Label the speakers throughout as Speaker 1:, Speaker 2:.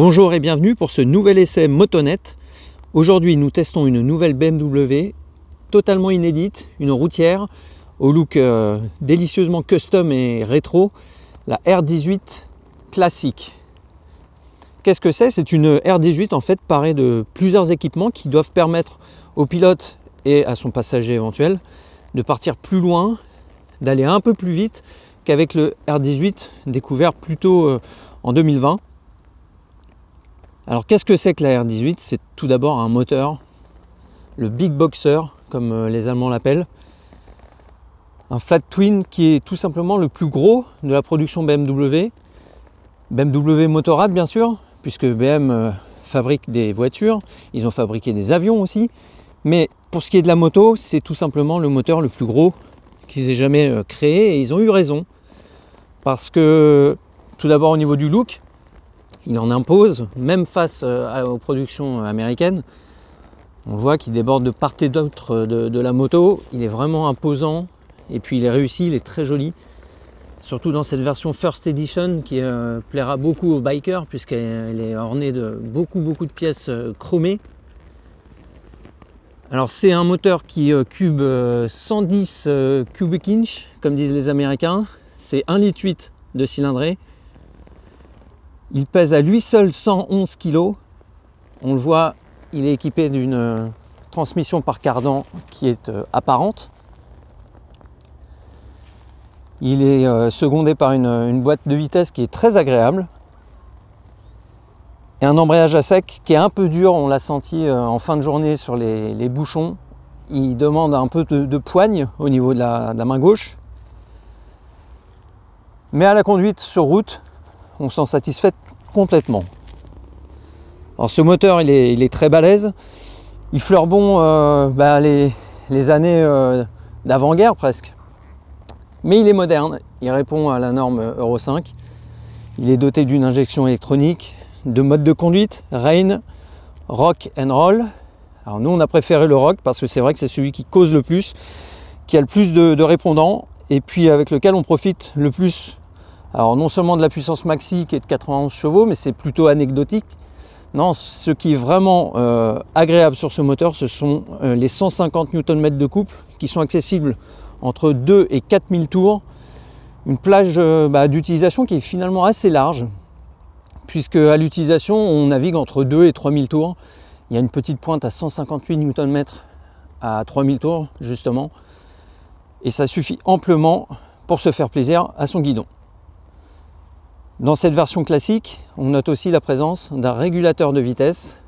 Speaker 1: Bonjour et bienvenue pour ce nouvel essai Motonet. Aujourd'hui nous testons une nouvelle BMW totalement inédite, une routière au look délicieusement custom et rétro, la R18 classique. Qu'est-ce que c'est? C'est une R18 en fait parée de plusieurs équipements qui doivent permettre au pilote et à son passager éventuel de partir plus loin, d'aller un peu plus vite qu'avec le R18 découvert plus tôt en 2020. Alors qu'est-ce que c'est que la R18? C'est tout d'abord un moteur, le Big Boxer comme les Allemands l'appellent, un flat twin qui est tout simplement le plus gros de la production BMW. BMW Motorrad bien sûr, puisque BM fabrique des voitures, ils ont fabriqué des avions aussi, mais pour ce qui est de la moto, c'est tout simplement le moteur le plus gros qu'ils aient jamais créé, et ils ont eu raison, parce que tout d'abord au niveau du look, il en impose, même face aux productions américaines. On voit qu'il déborde de part et d'autre de la moto. Il est vraiment imposant et puis il est réussi, il est très joli. Surtout dans cette version First Edition qui plaira beaucoup aux bikers puisqu'elle est ornée de beaucoup de pièces chromées. Alors c'est un moteur qui cube 110 cubic inch comme disent les Américains. C'est 1,8 litre de cylindrée. Il pèse à lui seul 111 kg. On le voit, il est équipé d'une transmission par cardan qui est apparente. Il est secondé par une boîte de vitesse qui est très agréable. Et un embrayage à sec qui est un peu dur, on l'a senti en fin de journée sur les bouchons. Il demande un peu de poigne au niveau de la main gauche. Mais à la conduite sur route, on s'en satisfait complètement. Alors ce moteur il est très balèze, il fleure bon les années d'avant-guerre presque, mais il est moderne, il répond à la norme Euro 5, il est doté d'une injection électronique, de mode de conduite, Rain, Rock and Roll. Alors nous on a préféré le Rock parce que c'est vrai que c'est celui qui cause le plus, qui a le plus de répondants et puis avec lequel on profite le plus. Alors non seulement de la puissance maxi qui est de 91 chevaux, mais c'est plutôt anecdotique. Non, ce qui est vraiment agréable sur ce moteur, ce sont les 150 Nm de couple qui sont accessibles entre 2 et 4000 tours. Une plage d'utilisation qui est finalement assez large, puisque à l'utilisation, on navigue entre 2 et 3000 tours. Il y a une petite pointe à 158 Nm à 3000 tours, justement. Et ça suffit amplement pour se faire plaisir à son guidon. Dans cette version classique, on note aussi la présence d'un régulateur de vitesse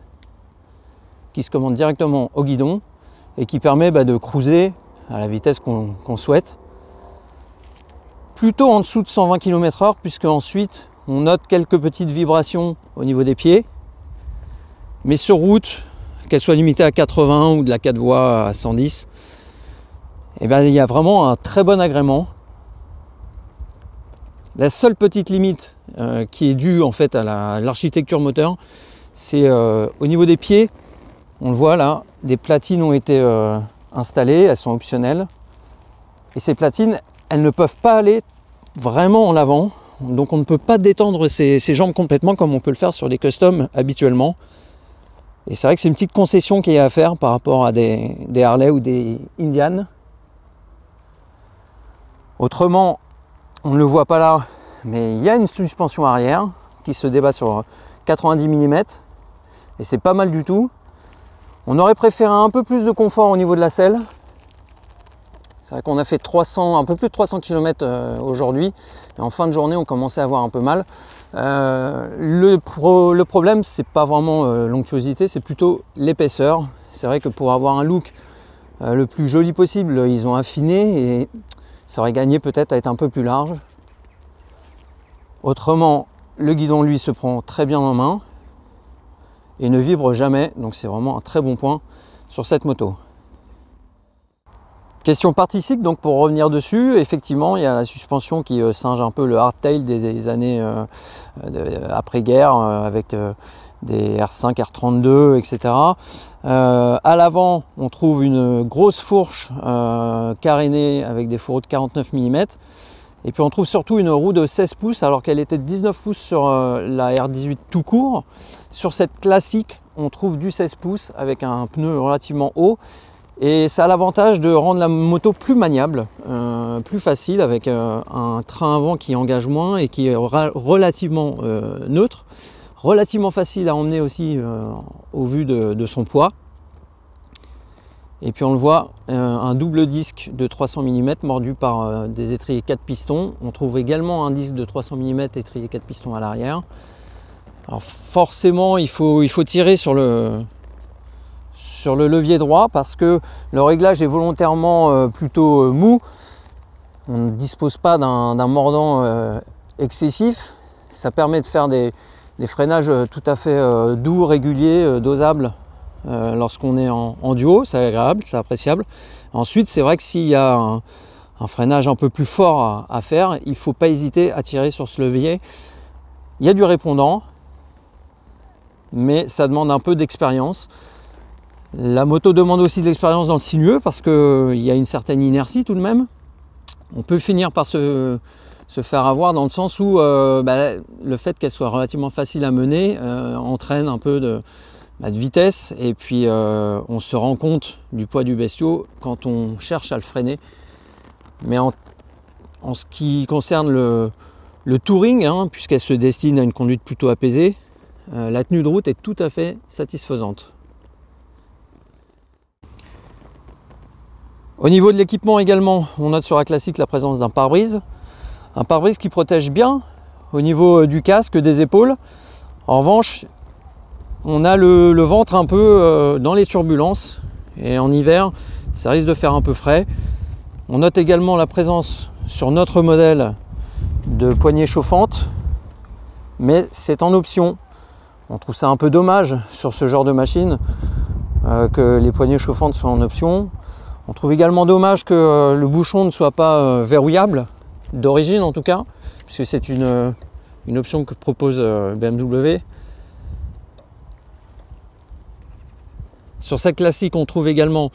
Speaker 1: qui se commande directement au guidon et qui permet de cruiser à la vitesse qu'on souhaite. Plutôt en dessous de 120 km/h puisque ensuite on note quelques petites vibrations au niveau des pieds. Mais sur route, qu'elle soit limitée à 80 ou de la 4 voies à 110, il y a vraiment un très bon agrément. La seule petite limite qui est due en fait à l'architecture moteur, c'est au niveau des pieds. On le voit là, des platines ont été installées, elles sont optionnelles. Et ces platines, elles ne peuvent pas aller vraiment en avant. Donc on ne peut pas détendre ses jambes complètement comme on peut le faire sur des customs habituellement. Et c'est vrai que c'est une petite concession qu'il y a à faire par rapport à des Harley ou des Indian. Autrement, on ne le voit pas là, mais il y a une suspension arrière qui se débat sur 90 mm et c'est pas mal du tout. On aurait préféré un peu plus de confort au niveau de la selle. C'est vrai qu'on a fait un peu plus de 300 km aujourd'hui et en fin de journée on commençait à avoir un peu mal. Le problème c'est pas vraiment l'onctuosité, c'est plutôt l'épaisseur. C'est vrai que pour avoir un look le plus joli possible, ils ont affiné et ça aurait gagné peut-être à être un peu plus large. Autrement, le guidon lui se prend très bien en main et ne vibre jamais, donc c'est vraiment un très bon point sur cette moto. Question partie cycle, donc pour revenir dessus, effectivement il y a la suspension qui singe un peu le hardtail des années après-guerre avec des R5, R32, etc. À l'avant, on trouve une grosse fourche carénée avec des fourreaux de 49 mm. Et puis on trouve surtout une roue de 16 pouces alors qu'elle était de 19 pouces sur la R18 tout court. Sur cette classique, on trouve du 16 pouces avec un pneu relativement haut. Et ça a l'avantage de rendre la moto plus maniable, plus facile, avec un train avant qui engage moins et qui est relativement neutre. Relativement facile à emmener aussi au vu de son poids. Et puis on le voit, un double disque de 300 mm mordu par des étriers 4 pistons. On trouve également un disque de 300 mm étrier 4 pistons à l'arrière. Alors forcément, il faut tirer sur le levier droit parce que le réglage est volontairement plutôt mou. On ne dispose pas d'un mordant excessif. Ça permet de faire des freinages tout à fait doux, réguliers, dosables. Lorsqu'on est en duo, c'est agréable, c'est appréciable. Ensuite, c'est vrai que s'il y a un freinage un peu plus fort à faire, il ne faut pas hésiter à tirer sur ce levier. Il y a du répondant, mais ça demande un peu d'expérience. La moto demande aussi de l'expérience dans le sinueux parce qu'il y a une certaine inertie tout de même. On peut finir par se faire avoir dans le sens où le fait qu'elle soit relativement facile à mener entraîne un peu de vitesse et puis on se rend compte du poids du bestiau quand on cherche à le freiner. Mais en ce qui concerne le touring, puisqu'elle se destine à une conduite plutôt apaisée, la tenue de route est tout à fait satisfaisante. Au niveau de l'équipement également, on note sur la classique la présence d'un pare-brise. Un pare-brise qui protège bien au niveau du casque, des épaules. En revanche, on a le ventre un peu dans les turbulences et en hiver, ça risque de faire un peu frais. On note également la présence sur notre modèle de poignées chauffantes, mais c'est en option. On trouve ça un peu dommage sur ce genre de machine que les poignées chauffantes soient en option. On trouve également dommage que le bouchon ne soit pas verrouillable, d'origine en tout cas, puisque c'est une option que propose BMW. Sur cette classique, on trouve également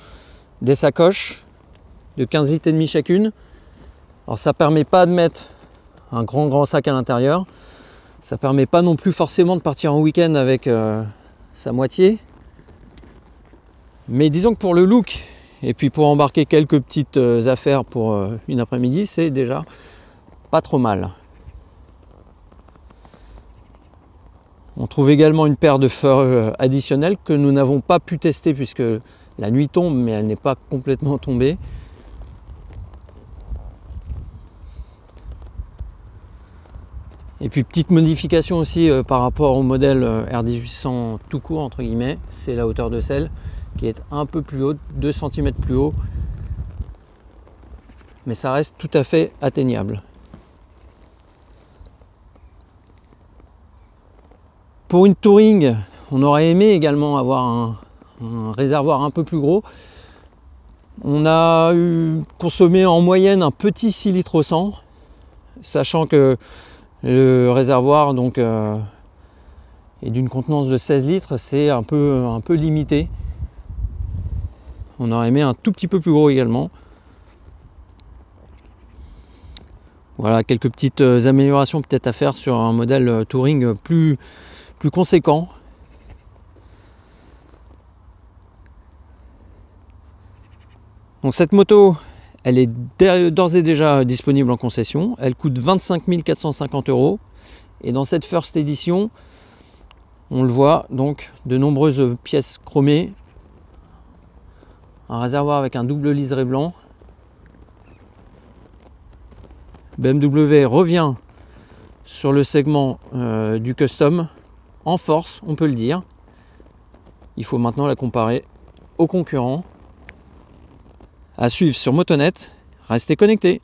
Speaker 1: des sacoches de 15 litres et demi chacune. Alors ça ne permet pas de mettre un grand sac à l'intérieur. Ça ne permet pas non plus forcément de partir en week-end avec sa moitié. Mais disons que pour le look, et puis pour embarquer quelques petites affaires pour une après-midi, c'est déjà pas trop mal. On trouve également une paire de phares additionnels que nous n'avons pas pu tester puisque la nuit tombe, mais elle n'est pas complètement tombée. Et puis petite modification aussi par rapport au modèle R1800 tout court entre guillemets, c'est la hauteur de selle qui est un peu plus haute, 2 cm plus haut, mais ça reste tout à fait atteignable. Pour une touring, on aurait aimé également avoir un réservoir un peu plus gros. On a consommé en moyenne un petit 6 litres au 100, sachant que le réservoir donc, est d'une contenance de 16 litres, c'est un peu limité. On aurait aimé un tout petit peu plus gros également. Voilà, quelques petites améliorations peut-être à faire sur un modèle touring plus conséquent. Donc cette moto, elle est d'ores et déjà disponible en concession. Elle coûte 25 450 €. Et dans cette First Edition, on le voit, donc de nombreuses pièces chromées. Un réservoir avec un double liseré blanc. BMW revient sur le segment du custom en force, on peut le dire. Il faut maintenant la comparer aux concurrents. À suivre sur Motonet. Restez connectés.